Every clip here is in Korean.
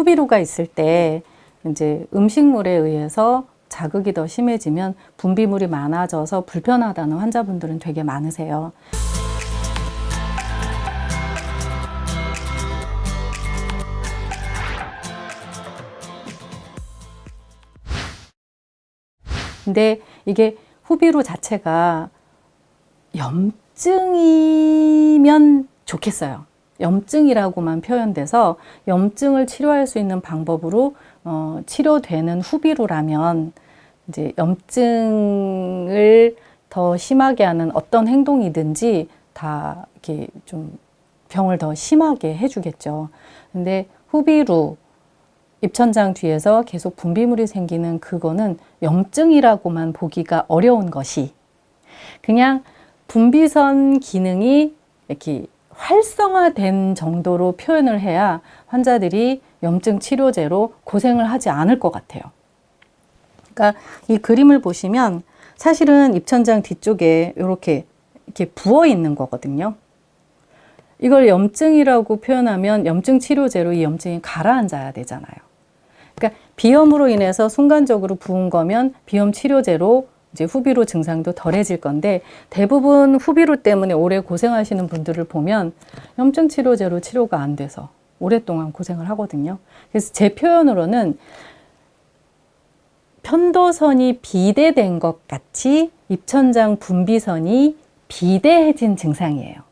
후비루가 있을 때 이제 음식물에 의해서 자극이 더 심해지면 분비물이 많아져서 불편하다는 환자분들은 되게 많으세요. 근데 이게 후비루 자체가 염증이면 좋겠어요. 염증이라고만 표현돼서 염증을 치료할 수 있는 방법으로 치료되는 후비루라면 이제 염증을 더 심하게 하는 어떤 행동이든지 다 이렇게 좀 병을 더 심하게 해주겠죠. 근데 후비루 입천장 뒤에서 계속 분비물이 생기는 그거는 염증이라고만 보기가 어려운 것이 그냥 분비선 기능이 이렇게 활성화된 정도로 표현을 해야 환자들이 염증 치료제로 고생을 하지 않을 것 같아요. 그러니까 이 그림을 보시면 사실은 입천장 뒤쪽에 이렇게 부어 있는 거거든요. 이걸 염증이라고 표현하면 염증 치료제로 이 염증이 가라앉아야 되잖아요. 그러니까 비염으로 인해서 순간적으로 부은 거면 비염 치료제로 이제 후비루 증상도 덜해질 건데 대부분 후비루 때문에 오래 고생하시는 분들을 보면 염증 치료제로 치료가 안 돼서 오랫동안 고생을 하거든요. 그래서 제 표현으로는 편도선이 비대된 것 같이 입천장 분비선이 비대해진 증상이에요.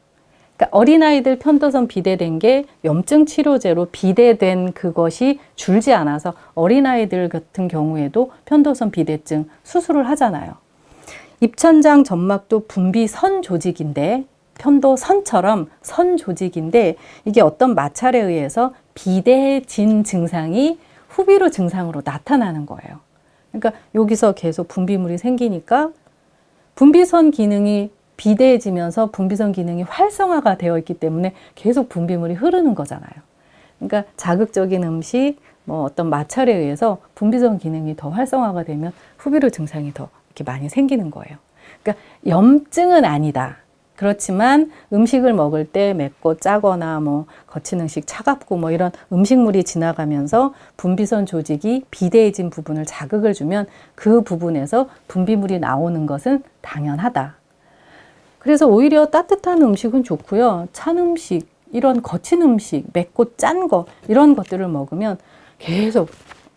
그러니까 어린아이들 편도선 비대된 게 염증 치료제로 비대된 그것이 줄지 않아서 어린아이들 같은 경우에도 편도선 비대증 수술을 하잖아요. 입천장 점막도 분비선 조직인데 편도선처럼 선 조직인데 이게 어떤 마찰에 의해서 비대해진 증상이 후비루 증상으로 나타나는 거예요. 그러니까 여기서 계속 분비물이 생기니까 분비선 기능이 비대해지면서 분비선 기능이 활성화가 되어 있기 때문에 계속 분비물이 흐르는 거잖아요. 그러니까 자극적인 음식, 뭐 어떤 마찰에 의해서 분비선 기능이 더 활성화가 되면 후비루 증상이 더 이렇게 많이 생기는 거예요. 그러니까 염증은 아니다. 그렇지만 음식을 먹을 때 맵고 짜거나 뭐 거친 음식 차갑고 뭐 이런 음식물이 지나가면서 분비선 조직이 비대해진 부분을 자극을 주면 그 부분에서 분비물이 나오는 것은 당연하다. 그래서 오히려 따뜻한 음식은 좋고요. 찬 음식, 이런 거친 음식, 맵고 짠 거 이런 것들을 먹으면 계속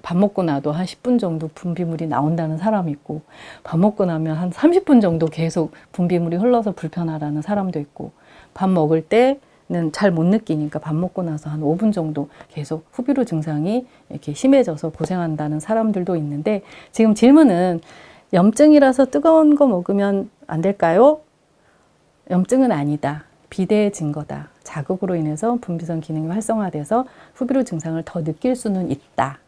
밥 먹고 나도 한 10분 정도 분비물이 나온다는 사람이 있고 밥 먹고 나면 한 30분 정도 계속 분비물이 흘러서 불편하다는 사람도 있고 밥 먹을 때는 잘 못 느끼니까 밥 먹고 나서 한 5분 정도 계속 후비루 증상이 이렇게 심해져서 고생한다는 사람들도 있는데 지금 질문은 염증이라서 뜨거운 거 먹으면 안 될까요? 염증은 아니다. 비대해진 거다. 자극으로 인해서 분비선 기능이 활성화돼서 후비루 증상을 더 느낄 수는 있다.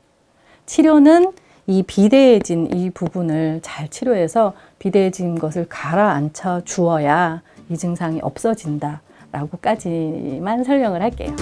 치료는 이 비대해진 이 부분을 잘 치료해서 비대해진 것을 가라앉혀 주어야 이 증상이 없어진다 라고까지만 설명을 할게요.